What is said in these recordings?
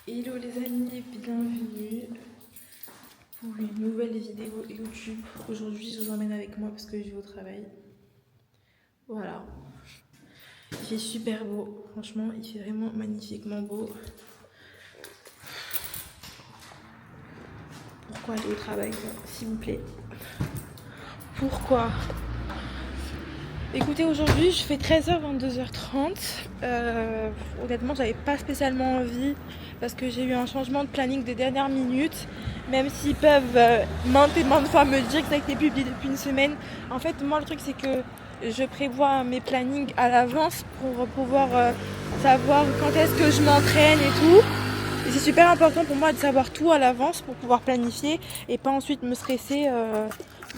Hello les amis, bienvenue pour une nouvelle vidéo YouTube. Aujourd'hui, je vous emmène avec moi parce que je vais au travail. Voilà. Il fait super beau, franchement, il fait vraiment magnifiquement beau. Pourquoi aller au travail, s'il vous plaît? Pourquoi? Écoutez, aujourd'hui, je fais 13h, 22h30. Honnêtement, j'avais pas spécialement envie parce que j'ai eu un changement de planning de dernière minute. Même s'ils peuvent maintes et maintes fois me dire que ça a été publié depuis une semaine. En fait, moi, le truc, c'est que je prévois mes plannings à l'avance pour pouvoir savoir quand est-ce que je m'entraîne et tout. Et c'est super important pour moi de savoir tout à l'avance pour pouvoir planifier et pas ensuite me stresser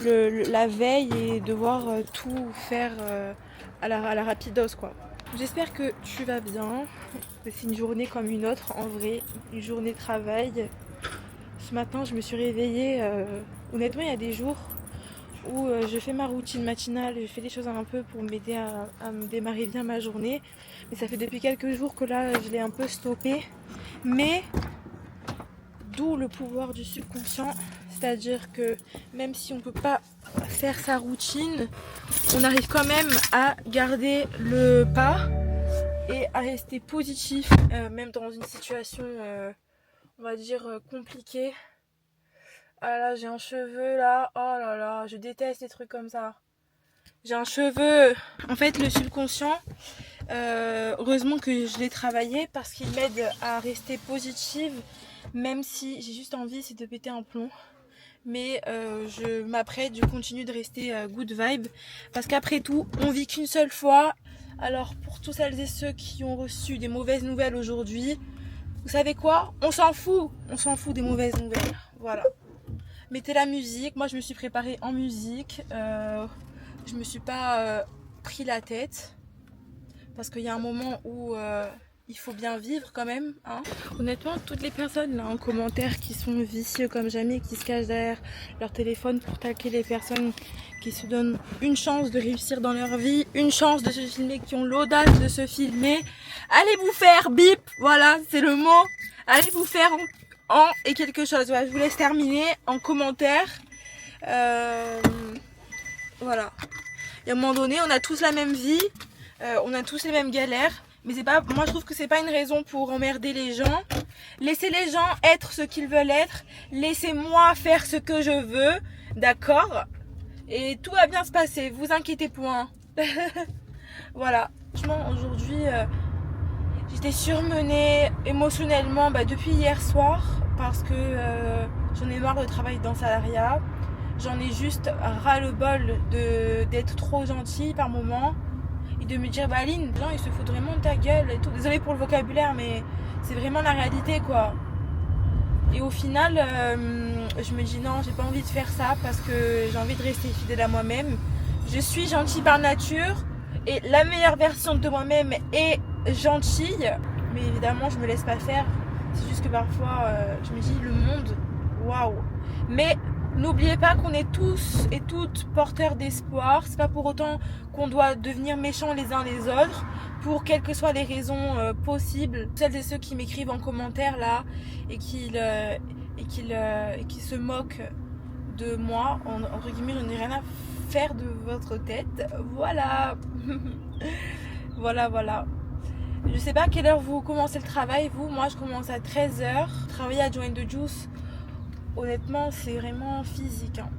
la veille et devoir tout faire à la rapidos, quoi. J'espère que tu vas bien. C'est une journée comme une autre, en vrai, une journée de travail. Ce matin, je me suis réveillée. Honnêtement, il y a des jours où je fais ma routine matinale, je fais des choses un peu pour m'aider à me démarrer bien ma journée. Mais ça fait depuis quelques jours que là, je l'ai un peu stoppé. Mais d'où le pouvoir du subconscient, c'est-à-dire que même si on ne peut pas faire sa routine, on arrive quand même à garder le pas et à rester positif, même dans une situation, on va dire, compliquée. Ah là, j'ai un cheveu là, oh là là, je déteste les trucs comme ça. J'ai un cheveu. En fait, le subconscient, heureusement que je l'ai travaillé parce qu'il m'aide à rester positive, même si j'ai juste envie, c'est de péter un plomb. Mais je m'apprête, je continue de rester good vibe parce qu'après tout, on vit qu'une seule fois. Alors pour tous celles et ceux qui ont reçu des mauvaises nouvelles aujourd'hui, vous savez quoi? On s'en fout des mauvaises nouvelles. Voilà. Mettez la musique. Moi, je me suis préparée en musique. Je me suis pas pris la tête parce qu'il y a un moment où il faut bien vivre quand même, hein. Honnêtement, toutes les personnes là en commentaire qui sont vicieux comme jamais, qui se cachent derrière leur téléphone pour taquer les personnes qui se donnent une chance de réussir dans leur vie, une chance de se filmer, qui ont l'audace de se filmer, allez vous faire bip, voilà, c'est le mot, allez vous faire en et quelque chose. Voilà, je vous laisse terminer en commentaire. Voilà. Et à un moment donné, on a tous la même vie, on a tous les mêmes galères. Mais c'est pas, moi je trouve que c'est pas une raison pour emmerder les gens. Laissez les gens être ce qu'ils veulent être. Laissez-moi faire ce que je veux, d'accord? Et tout va bien se passer, vous inquiétez point. Voilà. Franchement, aujourd'hui, j'étais surmenée émotionnellement depuis hier soir parce que j'en ai marre de travailler dans le salariat. J'en ai juste ras-le-bol d'être trop gentille par moment. Et de me dire, Aline, les gens ils se foutent vraiment de ta gueule et tout. Désolée pour le vocabulaire, mais c'est vraiment la réalité, quoi. Et au final, je me dis non, j'ai pas envie de faire ça parce que j'ai envie de rester fidèle à moi-même. Je suis gentille par nature et la meilleure version de moi-même est gentille. Mais évidemment, je me laisse pas faire. C'est juste que parfois, je me dis, le monde, waouh. Mais n'oubliez pas qu'on est tous et toutes porteurs d'espoir. C'est pas pour autant qu'on doit devenir méchants les uns les autres, pour quelles que soient les raisons possibles. Celles et ceux qui m'écrivent en commentaire là et qui se moquent de moi, entre guillemets, je n'ai rien à faire de votre tête. Voilà. Voilà. Je sais pas à quelle heure vous commencez le travail, vous. Moi, je commence à 13h. Travailler à Join the Juice, honnêtement, c'est vraiment physique, hein.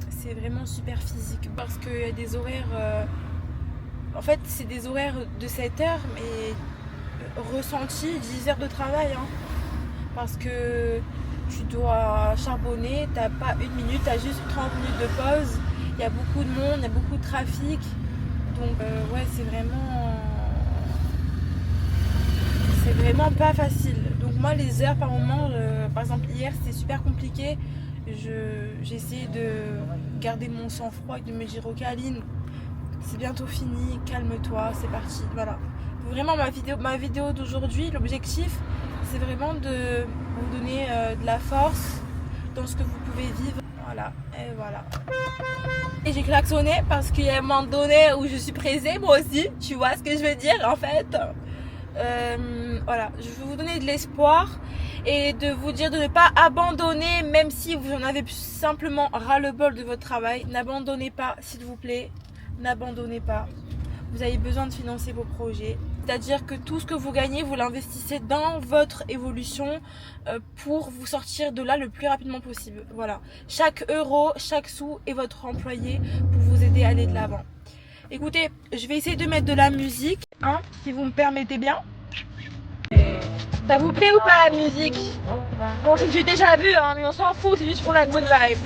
C'est vraiment super physique parce qu'il y a des horaires. En fait, c'est des horaires de 7 heures, mais ressentis 10 heures de travail, hein. Parce que tu dois charbonner, t'as pas une minute, t'as juste 30 minutes de pause. Il y a beaucoup de monde, il y a beaucoup de trafic. Donc, ouais, c'est vraiment pas facile. Donc moi les heures par moment, par exemple hier c'était super compliqué. J'ai essayé de garder mon sang-froid et de me dire ok Aline, c'est bientôt fini, calme-toi, c'est parti. Voilà. Vraiment ma vidéo d'aujourd'hui, l'objectif c'est vraiment de vous donner de la force dans ce que vous pouvez vivre. Voilà, et voilà. Et j'ai klaxonné parce qu'il y a un moment donné où je suis pressée moi aussi, tu vois ce que je veux dire en fait. Voilà, je vais vous donner de l'espoir et de vous dire de ne pas abandonner, même si vous en avez simplement ras-le-bol de votre travail. N'abandonnez pas, s'il vous plaît, n'abandonnez pas. Vous avez besoin de financer vos projets. C'est-à-dire que tout ce que vous gagnez, vous l'investissez dans votre évolution pour vous sortir de là le plus rapidement possible. Voilà. Chaque euro, chaque sou est votre employé pour vous aider à aller de l'avant. Écoutez, je vais essayer de mettre de la musique, hein, si vous me permettez bien. Ça vous plaît ou pas la musique? Bon, j'ai déjà vu, hein, mais on s'en fout, c'est juste pour la good vibe.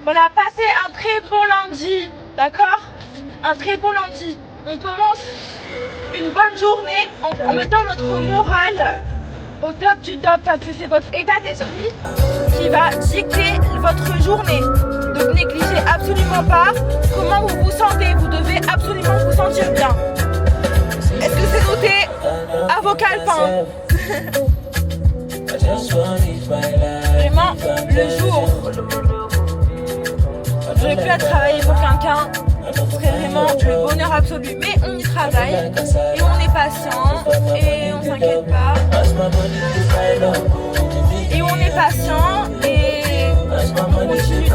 On a passé un très bon lundi, d'accord? Un très bon lundi. On commence une bonne journée en mettant notre morale au top du top parce que c'est votre état d'esprit qui va dicter votre journée. Donc négligez absolument pas comment vous vous sentez. Vous devez absolument vous sentir bien. Est-ce que c'est noté à vos calepins? Vraiment, le jour où j'aurais pu à travailler pour quelqu'un, ce serait vraiment le bonheur absolu. Mais on y travaille et on est patient et on s'inquiète pas. Et on est patient et on continue de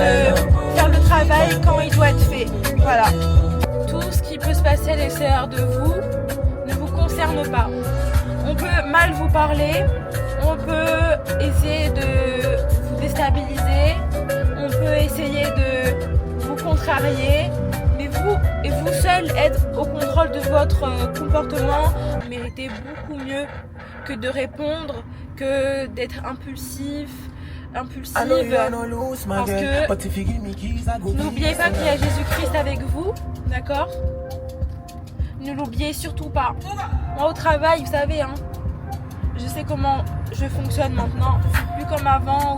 faire le travail quand il doit être fait. Voilà. Tout ce qui peut se passer à l'extérieur de vous ne vous concerne pas. On peut mal vous parler, on peut essayer de vous déstabiliser, on peut essayer de vous contrarier, mais vous et vous seul êtes au contrôle de votre comportement. Vous méritez beaucoup mieux que de répondre, que d'être impulsive, parce que n'oubliez pas qu'il y a Jésus-Christ avec vous, d'accord? Ne l'oubliez surtout pas. Moi au travail, vous savez, hein, je sais comment je fonctionne maintenant. C'est plus comme avant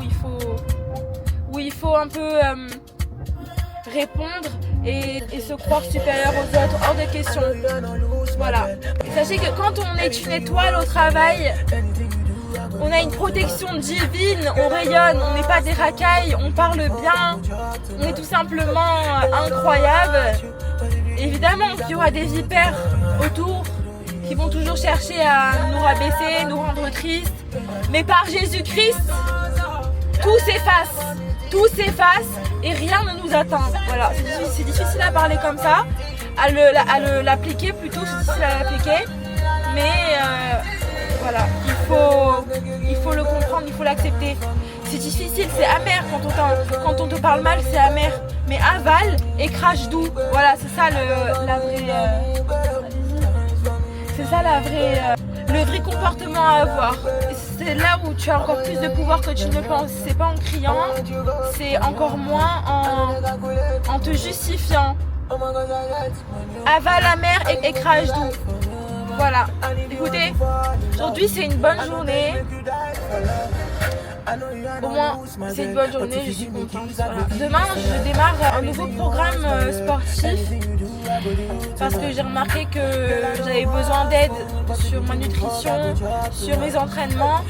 où il faut un peu répondre et se croire supérieur aux autres, hors de question. Voilà. Sachez que quand on est une étoile au travail, on a une protection divine, on rayonne, on n'est pas des racailles, on parle bien, on est tout simplement incroyable. Évidemment qu'il y aura des vipères autour qui vont toujours chercher à nous rabaisser, nous rendre tristes, mais par Jésus-Christ, tout s'efface et rien ne nous atteint. Voilà, c'est difficile à parler comme ça, à l'appliquer plutôt, c'est difficile à l'appliquer, mais voilà, il faut le comprendre, il faut l'accepter. C'est difficile, c'est amer quand on te parle mal, c'est amer, mais avale et crache doux. Voilà, c'est ça le vrai comportement à avoir. C'est là où tu as encore plus de pouvoir que tu ne penses. C'est pas en criant, c'est encore moins en te justifiant. Avale amer et crache doux. Voilà, écoutez, aujourd'hui c'est une bonne journée. Au moins, c'est une bonne journée, je suis contente. Voilà. Demain, je démarre un nouveau programme sportif parce que j'ai remarqué que j'avais besoin d'aide sur ma nutrition, sur mes entraînements.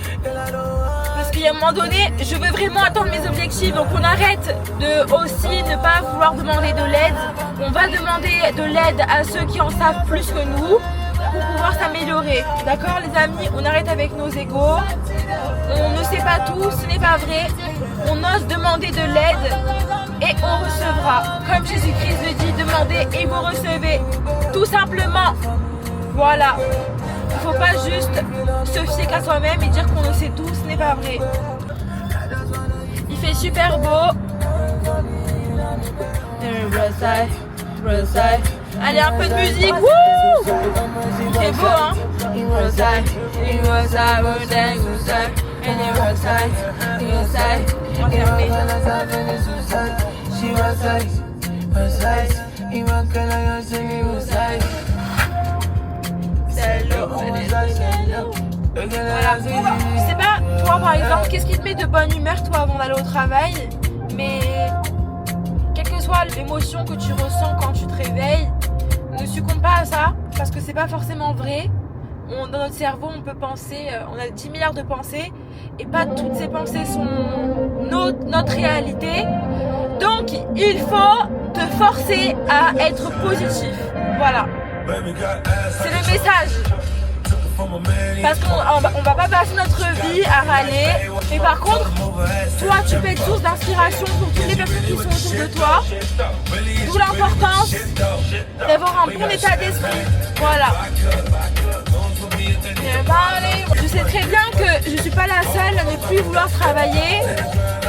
Parce qu'à un moment donné, je veux vraiment atteindre mes objectifs. Donc on arrête de aussi ne pas vouloir demander de l'aide. On va demander de l'aide à ceux qui en savent plus que nous pour pouvoir s'améliorer. D'accord les amis, on arrête avec nos égos. On ne sait pas tout, ce n'est pas vrai. On ose demander de l'aide et on recevra. Comme Jésus-Christ le dit, demandez et vous recevez. Tout simplement. Voilà. Il ne faut pas juste se fier qu'à soi-même et dire qu'on le sait tout, ce n'est pas vrai. Il fait super beau. Allez, un peu de musique. Wouh! C'est beau, hein? Voilà. Je sais pas, toi par exemple, qu'est-ce qui te met de bonne humeur toi avant d'aller au travail? Mais quelle que soit l'émotion que tu ressens quand tu te réveilles, ne succombe pas à ça parce que c'est pas forcément vrai. dans notre cerveau, on peut penser, on a 10 milliards de pensées et pas toutes ces pensées sont notre réalité. Donc, il faut te forcer à être positif. Voilà. C'est le message. Parce qu'on va pas passer notre vie à râler. Mais par contre, toi, tu peux être source d'inspiration pour toutes les personnes qui sont autour de toi. D'où l'importance d'avoir un bon état d'esprit. Voilà. Je sais très bien que je suis pas la seule à ne plus vouloir travailler.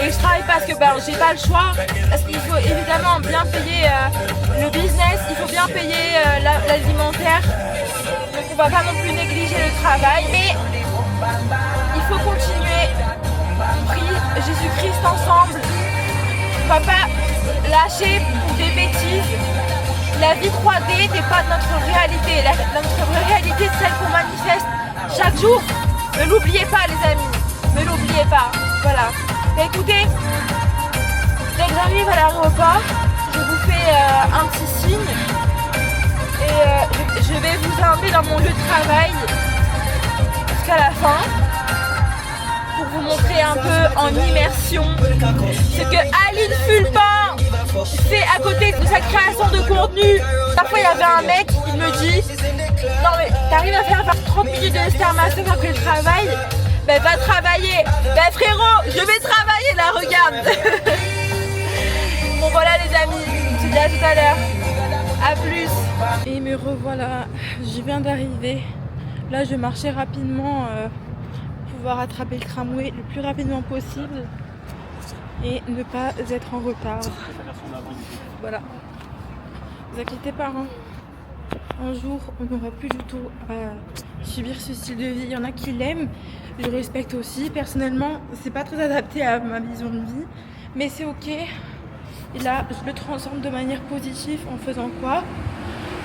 Et je travaille parce que j'ai pas le choix. Parce qu'il faut évidemment bien payer le business, il faut bien payer l'alimentaire. Donc on va pas non plus négliger le travail. Mais il faut continuer. On prie Jésus-Christ ensemble. On va pas lâcher pour des bêtises. La vie 3D n'est pas notre réalité. Notre réalité, c'est celle qu'on manifeste chaque jour. Ne l'oubliez pas, les amis. Ne l'oubliez pas. Voilà. Mais écoutez, dès que j'arrive à l'aéroport, je vous fais un petit signe. Et je vais vous emmener dans mon lieu de travail jusqu'à la fin. Pour vous montrer un peu en immersion ce que Aline Fulpin fait à côté de sa création de contenu. Parfois il y avait un mec qui me dit non mais t'arrives à faire 30 minutes de Stairmaster après le travail, ben va travailler. Ben frérot, je vais travailler là, regarde. Bon voilà les amis, je te dis à tout à l'heure. À plus. Et me revoilà, je viens d'arriver. Là je marchais rapidement pouvoir attraper le tramway le plus rapidement possible et ne pas être en retard. Voilà. Ne vous inquiétez pas, hein. Un jour, on n'aura plus du tout à subir ce style de vie. Il y en a qui l'aiment, je le respecte aussi. Personnellement, c'est pas très adapté à ma vision de vie, mais c'est ok. Et là, je le transforme de manière positive en faisant quoi?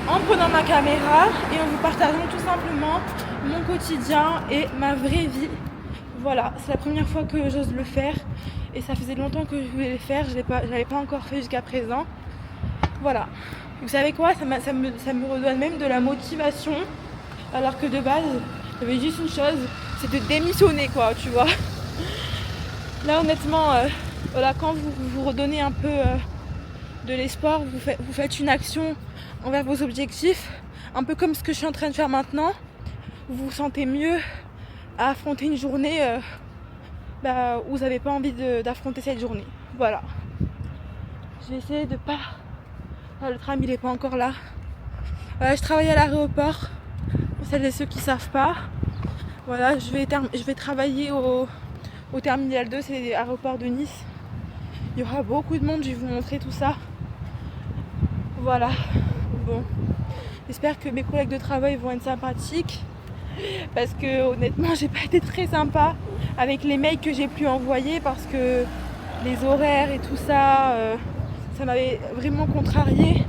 En prenant ma caméra et en vous partageant tout simplement mon quotidien et ma vraie vie. Voilà, c'est la première fois que j'ose le faire et ça faisait longtemps que je voulais le faire, je l'avais pas encore fait jusqu'à présent. Voilà, vous savez quoi, ça me redonne même de la motivation, alors que de base, j'avais juste une chose, c'est de démissionner quoi, tu vois. Là honnêtement, voilà, quand vous vous redonnez un peu de l'espoir, vous faites une action envers vos objectifs, un peu comme ce que je suis en train de faire maintenant, vous vous sentez mieux à affronter une journée où vous n'avez pas envie d'affronter cette journée. Voilà. Je vais essayer de pas... Ah, le tram il est pas encore là. Voilà, je travaille à l'aéroport. Pour celles et ceux qui savent pas. Voilà, je vais travailler au terminal 2, c'est l'aéroport de Nice. Il y aura beaucoup de monde, je vais vous montrer tout ça. Voilà. Bon. J'espère que mes collègues de travail vont être sympathiques. Parce que honnêtement j'ai pas été très sympa avec les mails que j'ai pu envoyer parce que les horaires et tout ça, ça m'avait vraiment contrarié.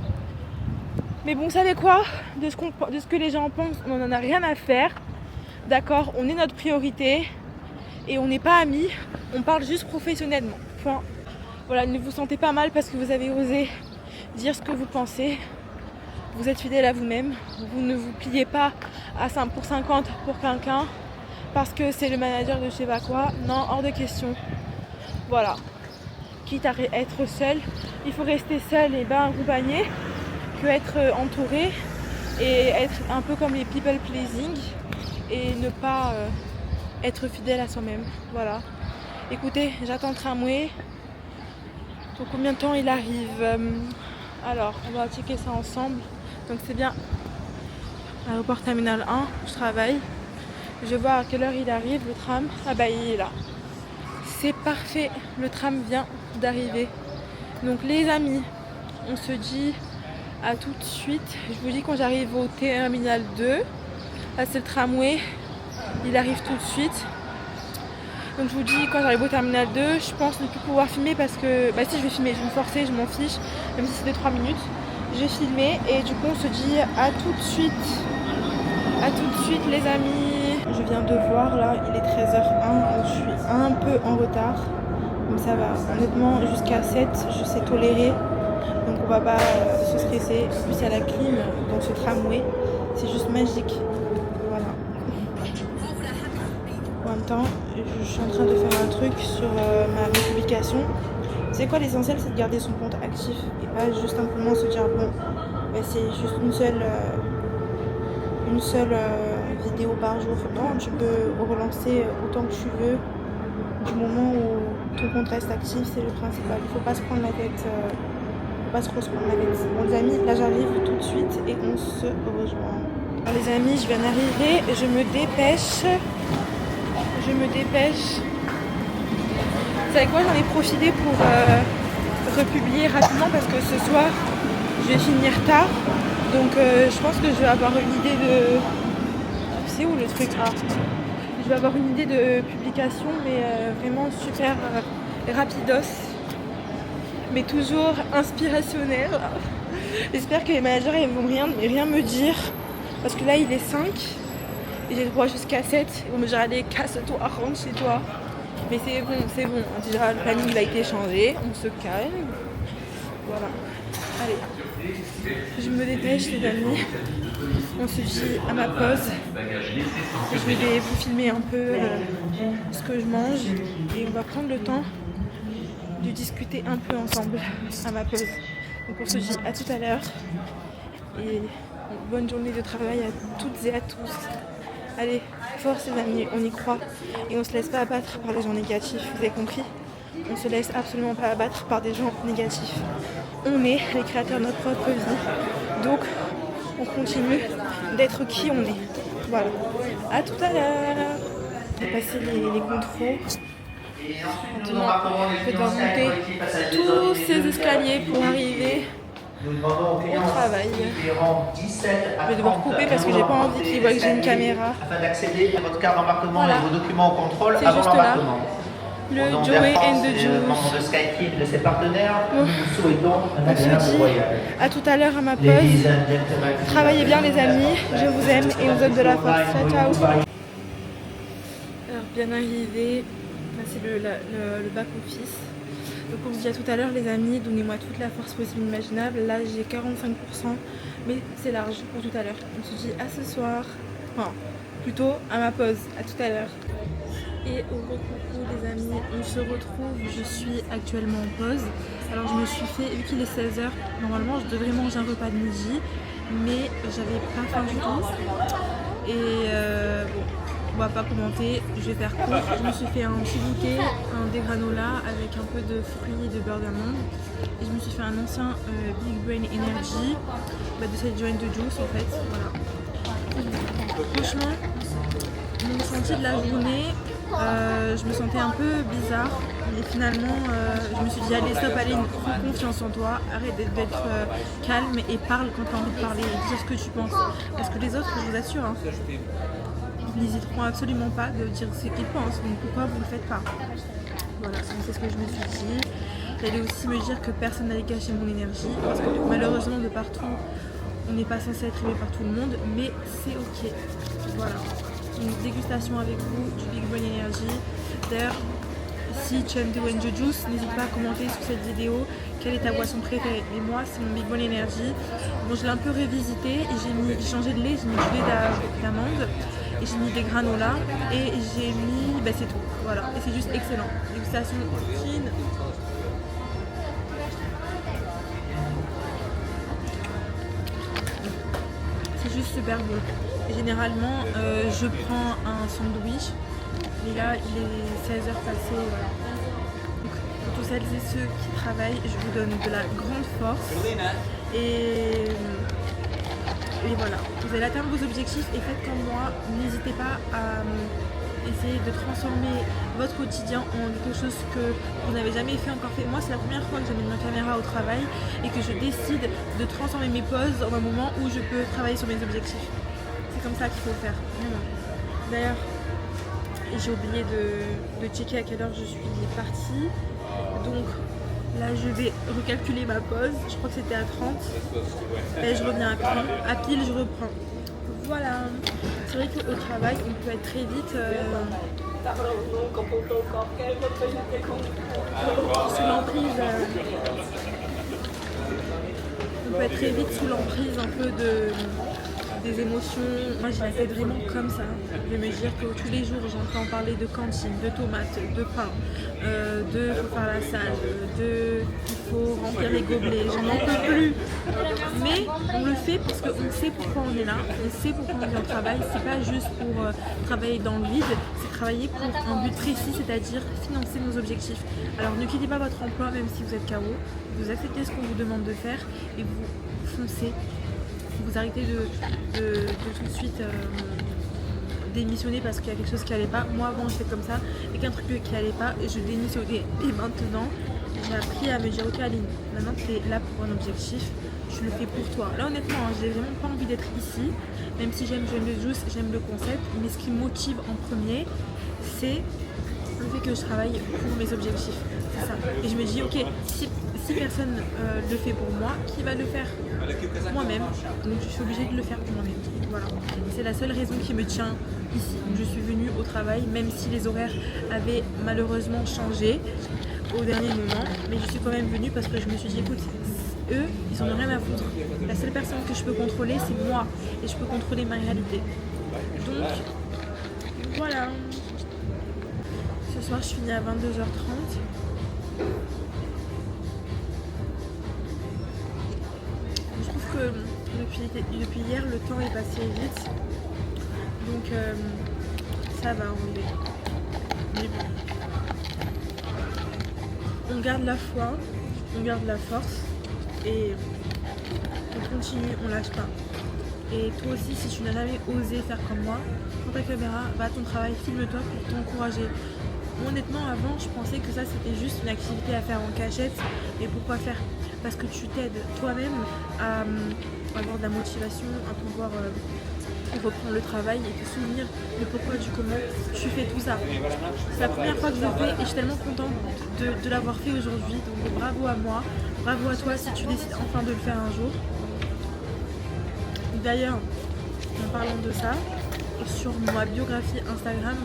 Mais bon, vous savez quoi, de ce que les gens pensent, on n'en a rien à faire. D'accord, on est notre priorité et on n'est pas amis, on parle juste professionnellement. Point. Voilà, ne vous sentez pas mal parce que vous avez osé dire ce que vous pensez. Vous êtes fidèle à vous-même, vous ne vous pliez pas à 5 pour 50 pour quelqu'un parce que c'est le manager de je sais pas quoi. Non, hors de question. Voilà. Quitte à être seul, il faut rester seul et bien accompagné que être entouré et être un peu comme les people pleasing et ne pas être fidèle à soi-même. Voilà. Écoutez, j'attends le tramway. Pour combien de temps il arrive? Alors, on va checker ça ensemble. Donc c'est bien aéroport terminal 1, je travaille. Je vais voir à quelle heure il arrive le tram. Ah bah il est là. C'est parfait, le tram vient d'arriver. Donc les amis, on se dit à tout de suite. Je vous dis quand j'arrive au terminal 2. Là c'est le tramway, il arrive tout de suite. Donc je vous dis quand j'arrive au terminal 2, je pense ne plus pouvoir filmer parce que... Bah si je vais filmer, je vais me forcer, je m'en fiche. Même si c'est 2-3 minutes. Je vais filmer et du coup on se dit à tout de suite. À tout de suite les amis. Je viens de voir là, il est 13h01, donc je suis un peu en retard. Donc ça va, honnêtement jusqu'à 7 je sais tolérer. Donc on va pas se stresser. En plus il y a la clim dans ce tramway. C'est juste magique. Voilà. matin, je suis en train de faire un truc sur ma publication. C'est quoi l'essentiel, c'est de garder son compte actif et pas juste simplement se dire bon, bah, c'est juste une seule vidéo par jour. Non, tu peux relancer autant que tu veux du moment où ton compte reste actif, c'est le principal. Il faut pas se prendre la tête, faut pas trop se prendre la tête. Bon les amis, là j'arrive tout de suite et on se rejoint. Alors les amis, je viens d'arriver, je me dépêche. Vous savez quoi, j'en ai profité pour republier rapidement parce que ce soir je vais finir tard. Donc je pense que je vais avoir une idée de... C'est où le truc là? Je vais avoir une idée de publication mais vraiment super rapidos. Mais toujours inspirationnel. J'espère que les managers ils vont rien me dire. Parce que là il est 5 et j'ai le droit jusqu'à 7. Ils vont me dire allez casse-toi, rentre chez toi. Mais c'est bon. Déjà le planning il a été changé, on se calme. Voilà. Allez. Je me dépêche les amis. On se dit à ma pause. Je vais vous filmer un peu ce que je mange. Et on va prendre le temps de discuter un peu ensemble à ma pause. Donc on se dit à tout à l'heure. Et bonne journée de travail à toutes et à tous. Allez, force les amis, on y croit. Et on se laisse pas abattre par les gens négatifs, vous avez compris? On se laisse absolument pas abattre par des gens négatifs. On est les créateurs de notre propre vie. Donc, on continue d'être qui on est. Voilà. À tout à l'heure. On va passer les contrôles. Maintenant, je dois monter tous ces escaliers pour arriver au travail. Je vais devoir couper parce que j'ai pas envie qu'ils voient que j'ai une caméra. Afin d'accéder à votre carte d'embarquement et vos documents au contrôle c'est avant juste là. l'embarquement. Le Joey and the Juice. Membre de Skytrip et de ses partenaires, nous vous souhaitons un agréable voyage. À tout à l'heure à ma pause. Travaillez bien les amis, je vous aime et on vous donne de la force. Ciao ciao. Alors bien arrivé, là c'est le back office. Donc on se dit à tout à l'heure les amis, donnez-moi toute la force possible imaginable. Là j'ai 45%, mais c'est large pour tout à l'heure. On se dit à ce soir, enfin plutôt à ma pause, à tout à l'heure. Et au coucou les amis, on se retrouve, je suis actuellement en pause. Alors je me suis fait, vu qu'il est 16h, normalement je devrais manger un repas de midi, mais j'avais pas faim du tout. Et bon, on va pas commenter, je vais faire court. Je me suis fait un petit goûter, des granola avec un peu de fruits et de beurre d'amande. Et je me suis fait un ancien Big Brain Energy, de cette joint de juice en fait, voilà. Franchement, mon ressenti de la journée, je me sentais un peu bizarre, mais finalement je me suis dit allez stop, allez, prends confiance en toi, arrête d'être calme et parle quand tu as envie de parler, dis ce que tu penses. Parce que les autres, je vous assure, hein, ils n'hésiteront absolument pas de dire ce qu'ils pensent, donc pourquoi vous ne le faites pas? Voilà, c'est ce que je me suis dit. J'allais aussi me dire que personne n'allait cacher mon énergie, parce que malheureusement de partout, on n'est pas censé être aimé par tout le monde, mais c'est ok. Voilà. Une dégustation avec vous du Big Brain Energy. D'ailleurs, si tu aimes The Wenjo Juice, n'hésite pas à commenter sous cette vidéo quelle est ta boisson préférée. Mais moi, c'est mon Big Brain Energy. Bon, je l'ai un peu révisité et j'ai changé de lait, j'ai mis du lait d'amande et j'ai mis des granolas et j'ai mis, c'est tout. Voilà, et c'est juste excellent. Dégustation fine. C'est juste super bon. Et généralement, je prends un sandwich, mais là, il est 16h passé, voilà. Donc, pour tous celles et ceux qui travaillent, je vous donne de la grande force. Et voilà, vous allez atteindre vos objectifs et faites comme moi. N'hésitez pas à essayer de transformer votre quotidien en quelque chose que vous n'avez jamais encore fait. Moi, c'est la première fois que j'amène ma caméra au travail et que je décide de transformer mes pauses en un moment où je peux travailler sur mes objectifs. C'est comme ça qu'il faut faire, vraiment. D'ailleurs, j'ai oublié de checker à quelle heure je suis partie. Donc là, je vais recalculer ma pause. Je crois que c'était à 30. Et je reviens à pile, je reprends. Voilà. C'est vrai qu'au travail, on peut être très vite sous l'emprise. On peut être très vite sous l'emprise un peu des émotions. Moi je la fais vraiment comme ça, de me dire que tous les jours j'entends parler de cantine, de tomates, de pain, de faut faire la salle, de il faut remplir les gobelets, j'en en peux plus. Mais on le fait parce qu'on sait pourquoi on est là, on sait pourquoi on vient au travail, c'est pas juste pour travailler dans le vide, c'est travailler pour un but précis, c'est-à-dire financer nos objectifs. Alors ne quittez pas votre emploi même si vous êtes KO, vous acceptez ce qu'on vous demande de faire et vous foncez. Vous arrêtez de tout de suite démissionner parce qu'il y a quelque chose qui allait pas. Moi avant j'étais comme ça et qu'un truc qui allait pas, je démissionnais. Et maintenant j'ai appris à me dire ok Aline, maintenant tu es là pour un objectif, je le fais pour toi. Là honnêtement j'ai vraiment pas envie d'être ici, même si j'aime le juice, j'aime le concept, mais ce qui me motive en premier c'est le fait que je travaille pour mes objectifs. C'est ça. Et je me dis ok, si personne le fait pour moi, qui va le faire? Moi-même. Donc je suis obligée de le faire pour moi-même. Voilà. C'est la seule raison qui me tient ici. Je suis venue au travail, même si les horaires avaient malheureusement changé au dernier moment. Mais je suis quand même venue parce que je me suis dit écoute, eux, ils en ont rien à foutre. La seule personne que je peux contrôler, c'est moi. Et je peux contrôler ma réalité. Donc, voilà. Ce soir, je finis à 22h30. Je trouve que depuis hier, le temps est passé vite. Donc, ça va enlever. Mais bon. On garde la foi, on garde la force et on continue, on lâche pas. Et toi aussi, si tu n'as jamais osé faire comme moi, prends ta caméra, va à ton travail, filme-toi pour t'encourager. Moi, honnêtement, avant, je pensais que ça c'était juste une activité à faire en cachette. Et pourquoi faire? Parce que tu t'aides toi-même à avoir de la motivation, à pouvoir reprendre le travail et te souvenir de pourquoi, du comment tu fais tout ça. C'est la première fois que je le fais et je suis tellement contente de l'avoir fait aujourd'hui. Donc bravo à moi, bravo à toi si tu décides enfin de le faire un jour. D'ailleurs, en parlant de ça, sur ma biographie Instagram,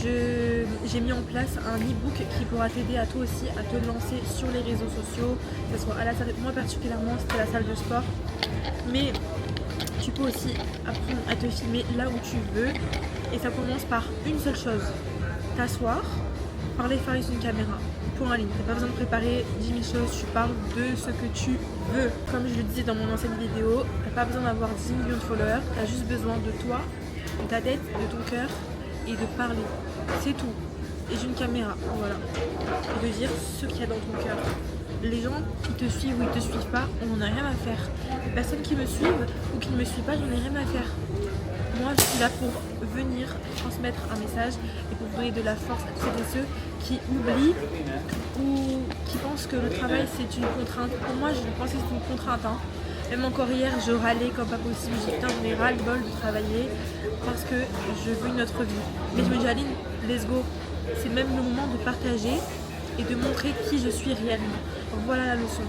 j'ai mis en place un e-book qui pourra t'aider à toi aussi à te lancer sur les réseaux sociaux, que ce soit à la salle, moi particulièrement c'était la salle de sport, mais tu peux aussi apprendre à te filmer là où tu veux et ça commence par une seule chose, t'asseoir, parler face à une caméra. Point en ligne, t'as pas besoin de préparer 10 000 choses, tu parles de ce que tu veux. Comme je le disais dans mon ancienne vidéo, t'as pas besoin d'avoir 10 millions de followers, t'as juste besoin de toi, de ta tête, de ton cœur et de parler. C'est tout. Et d'une caméra, voilà. Et de dire ce qu'il y a dans ton cœur. Les gens qui te suivent ou ils te suivent pas, on n'en a rien à faire. Les personnes qui me suivent ou qui ne me suivent pas, j'en ai rien à faire. Moi, je suis là pour venir transmettre un message et pour donner de la force à celles et ceux qui oublient ou qui pensent que le travail c'est une contrainte. Pour moi, je pense que c'est une contrainte. Hein. Même encore hier, je râlais comme pas possible. J'ai dit putain, j'en ai ras le bol de travailler parce que je veux une autre vie. Mais je me dis Aline, let's go. C'est même le moment de partager et de montrer qui je suis réellement. Donc, voilà la leçon.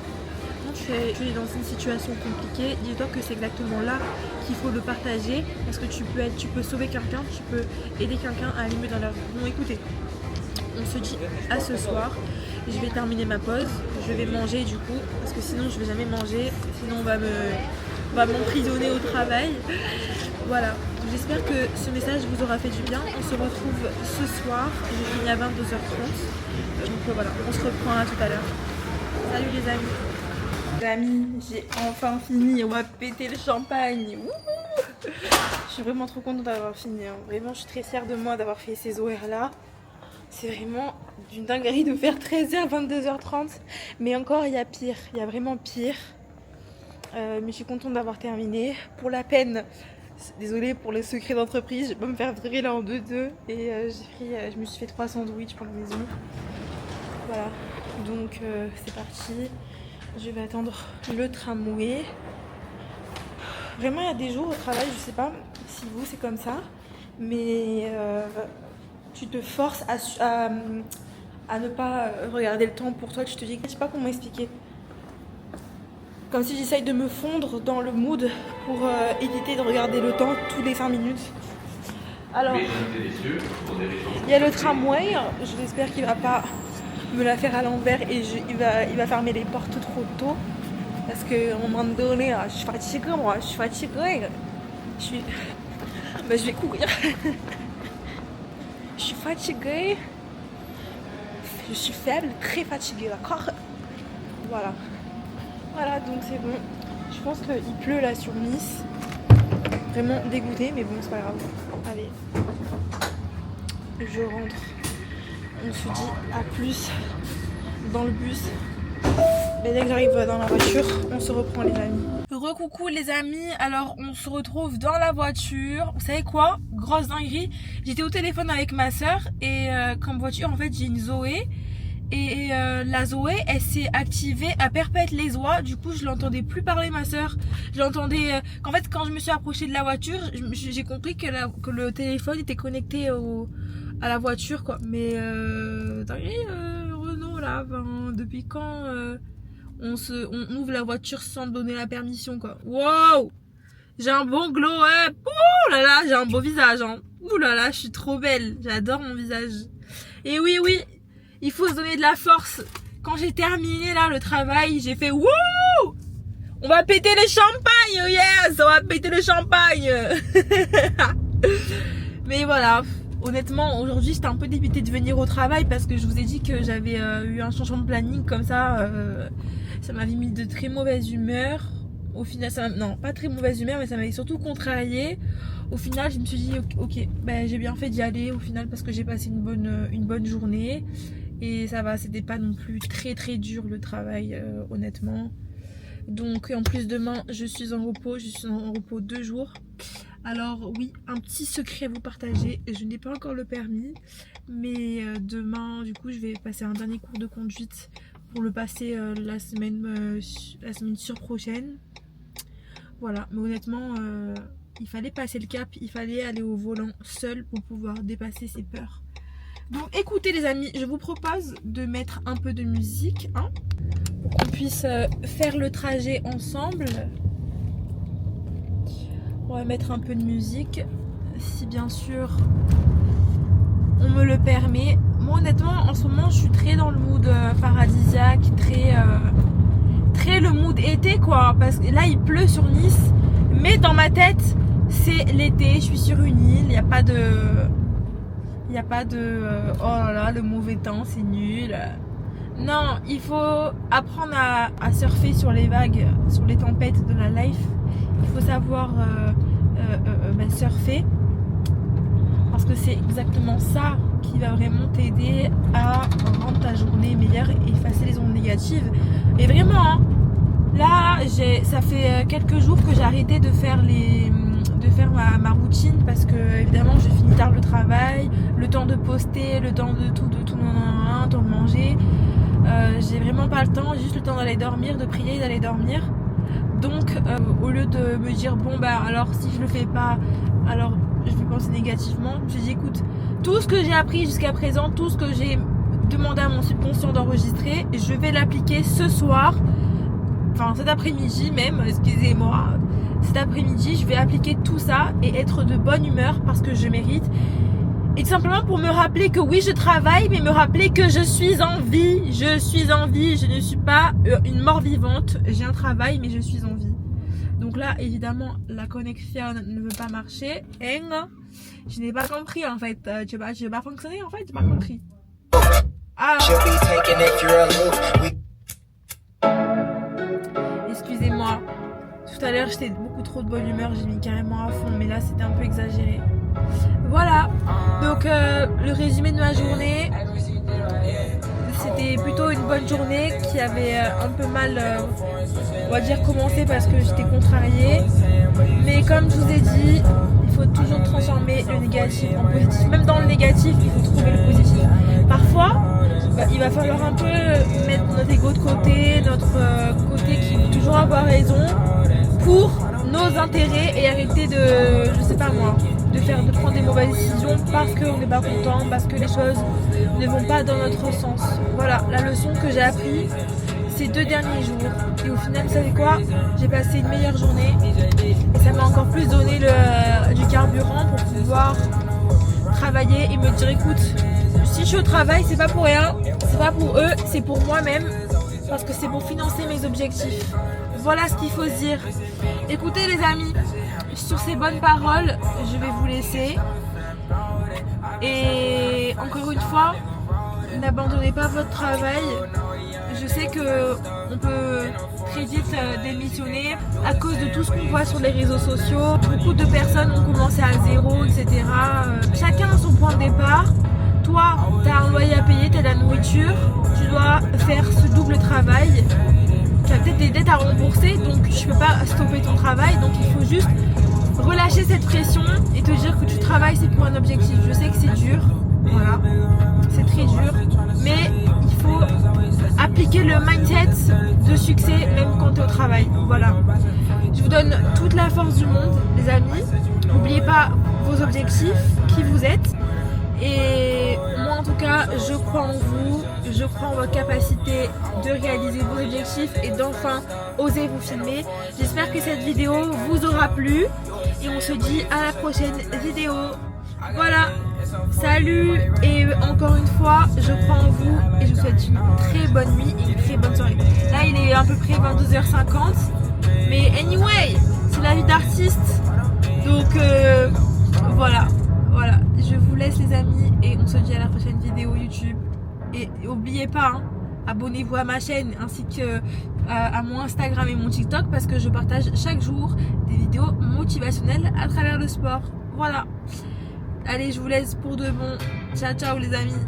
Quand tu es dans une situation compliquée, dis-toi que c'est exactement là qu'il faut le partager parce que tu peux sauver quelqu'un, tu peux aider quelqu'un à aller mieux dans leur vie. Bon, écoutez, on se dit à ce soir. Je vais terminer ma pause, je vais manger du coup, parce que sinon je vais jamais manger, sinon on va m'emprisonner au travail. Voilà, j'espère que ce message vous aura fait du bien. On se retrouve ce soir, je finis à 22h30. Donc voilà, on se reprend à tout à l'heure. Salut les amis. Les amis, j'ai enfin fini, on va péter le champagne. Wouhou, je suis vraiment trop contente d'avoir fini, hein. Vraiment je suis très fière de moi d'avoir fait ces horaires là. C'est vraiment d'une dinguerie de faire 13h, 22h30. Mais encore, il y a pire. Il y a vraiment pire. Mais je suis contente d'avoir terminé. Pour la peine, désolée pour les secrets d'entreprise, je vais pas me faire virer là en 2-2. Et je me suis fait 3 sandwichs pour la maison. Voilà. Donc, c'est parti. Je vais attendre le tramway. Vraiment, il y a des jours au travail, je sais pas si vous, c'est comme ça. Mais... tu te forces à ne pas regarder le temps pour toi, tu te dis, je sais pas comment expliquer. Comme si j'essaye de me fondre dans le mood pour éviter de regarder le temps tous les 5 minutes. Alors, il y a le tramway, j'espère qu'il va pas me la faire à l'envers et il va fermer les portes trop tôt. Parce qu'à un moment donné, je suis fatiguée moi, je suis fatiguée. je vais courir. Je suis fatiguée. Je suis faible, très fatiguée, d'accord? Voilà. Voilà, donc c'est bon. Je pense qu'il pleut là sur Nice. Vraiment dégoûtée, mais bon, c'est pas grave. Allez. Je rentre. On se dit à plus dans le bus. Mais dès que j'arrive dans la voiture, on se reprend les amis. Recoucou les amis, alors on se retrouve dans la voiture. Vous savez quoi? Grosse dinguerie. J'étais au téléphone avec ma soeur et comme voiture en fait j'ai une Zoé. Et la Zoé elle s'est activée à perpète-les oies. Du coup je l'entendais plus parler ma soeur. J'entendais qu'en fait quand je me suis approchée de la voiture, j'ai compris que le téléphone était connecté à la voiture quoi. Mais Renault là, depuis quand on ouvre la voiture sans donner la permission quoi. Wow, j'ai un bon glow up. Oh là là, j'ai un beau visage hein. Ouh là là, je suis trop belle. J'adore mon visage. Et oui, il faut se donner de la force. Quand j'ai terminé là le travail, j'ai fait wouh, on va péter les champagnes. Oh yes, on va péter le champagne. Mais voilà, honnêtement aujourd'hui j'étais un peu dépitée de venir au travail parce que je vous ai dit que j'avais eu un changement de planning comme ça. Ça m'avait mis de très mauvaise humeur. Au final, non, pas très mauvaise humeur, mais ça m'avait surtout contrariée. Au final, je me suis dit, ok, ben, j'ai bien fait d'y aller au final parce que j'ai passé une bonne journée. Et ça va, c'était pas non plus très dur le travail, honnêtement. Donc, en plus, demain, je suis en repos. Je suis en repos 2 jours. Alors, oui, un petit secret à vous partager. Je n'ai pas encore le permis. Mais demain, du coup, je vais passer un dernier cours de conduite pour le passer la semaine sur prochaine. Voilà, mais honnêtement il fallait passer le cap, il fallait aller au volant seul pour pouvoir dépasser ses peurs. Donc écoutez les amis, je vous propose de mettre un peu de musique hein, pour qu'on puisse faire le trajet ensemble. On va mettre un peu de musique si bien sûr on me le permet. Moi honnêtement en ce moment je suis très dans le mood paradisiaque, très le mood été quoi, parce que là il pleut sur Nice, mais dans ma tête c'est l'été, je suis sur une île, il n'y a pas de oh là là le mauvais temps c'est nul. Non, il faut apprendre à surfer sur les vagues, sur les tempêtes de la life. Il faut savoir surfer. Parce que c'est exactement ça qui va vraiment t'aider à rendre ta journée meilleure et effacer les ondes négatives. Et vraiment, hein, là, ça fait quelques jours que j'ai arrêté de faire ma routine parce que évidemment je finis tard le travail, le temps de poster, le temps de tout, le temps de manger. J'ai vraiment pas le temps, j'ai juste le temps d'aller dormir, de prier et d'aller dormir. Donc au lieu de me dire bon bah alors si je le fais pas, alors je vais penser négativement, je me suis dit écoute, tout ce que j'ai appris jusqu'à présent, tout ce que j'ai demandé à mon subconscient d'enregistrer, je vais l'appliquer ce soir, enfin cet après-midi même, excusez-moi, cet après-midi je vais appliquer tout ça et être de bonne humeur parce que je mérite. Et tout simplement pour me rappeler que oui je travaille, mais me rappeler que je suis en vie, je ne suis pas une mort vivante, j'ai un travail mais je suis en vie. Donc là évidemment la connexion ne veut pas marcher, et je n'ai pas compris en fait, tu vas pas fonctionner en fait, j'ai pas compris. Ah. Excusez-moi, tout à l'heure j'étais beaucoup trop de bonne humeur, j'ai mis carrément à fond, mais là c'était un peu exagéré. Voilà, donc le résumé de ma journée, c'était plutôt une bonne journée qui avait un peu mal, on va dire commencé parce que j'étais contrariée. Mais comme je vous ai dit, il faut toujours transformer le négatif en positif. Même dans le négatif, il faut trouver le positif. Parfois, il va falloir un peu mettre notre ego de côté, notre côté qui veut toujours avoir raison pour nos intérêts et arrêter de, je sais pas moi, de prendre des mauvaises décisions parce qu'on n'est pas content, parce que les choses ne vont pas dans notre sens. Voilà la leçon que j'ai appris ces 2 derniers jours. Et au final, vous savez quoi, j'ai passé une meilleure journée et ça m'a encore plus donné du carburant pour pouvoir travailler et me dire écoute, si je suis au travail, c'est pas pour rien, c'est pas pour eux, c'est pour moi-même parce que c'est pour financer mes objectifs. Voilà ce qu'il faut se dire. Écoutez les amis, je sur ces bonnes paroles, je vais vous laisser. Et encore une fois, n'abandonnez pas votre travail. Je sais que on peut très vite démissionner à cause de tout ce qu'on voit sur les réseaux sociaux. Beaucoup de personnes ont commencé à zéro, etc. Chacun a son point de départ. Toi, tu as un loyer à payer, tu as de la nourriture. Tu dois faire ce double travail. Tu as peut-être des dettes à rembourser, donc je ne peux pas stopper ton travail. Donc il faut juste relâcher cette pression et te dire que tu travailles, c'est pour un objectif. Je sais que c'est dur, voilà, c'est très dur, mais il faut appliquer le mindset de succès même quand tu es au travail. Voilà. Je vous donne toute la force du monde, les amis. N'oubliez pas vos objectifs, qui vous êtes. Et moi en tout cas, je crois en vous, je crois en votre capacité de réaliser vos objectifs et d'enfin oser vous filmer. J'espère que cette vidéo vous aura plu et on se dit à la prochaine vidéo. Voilà, salut et encore une fois, je crois en vous et je vous souhaite une très bonne nuit et une très bonne soirée. Là il est à peu près 22h50, mais anyway, c'est la vie d'artiste, donc voilà. Je vous laisse les amis et on se dit à la prochaine vidéo YouTube. Et n'oubliez pas, hein, abonnez-vous à ma chaîne ainsi que à mon Instagram et mon TikTok parce que je partage chaque jour des vidéos motivationnelles à travers le sport. Voilà. Allez, je vous laisse pour de bon. Ciao ciao les amis.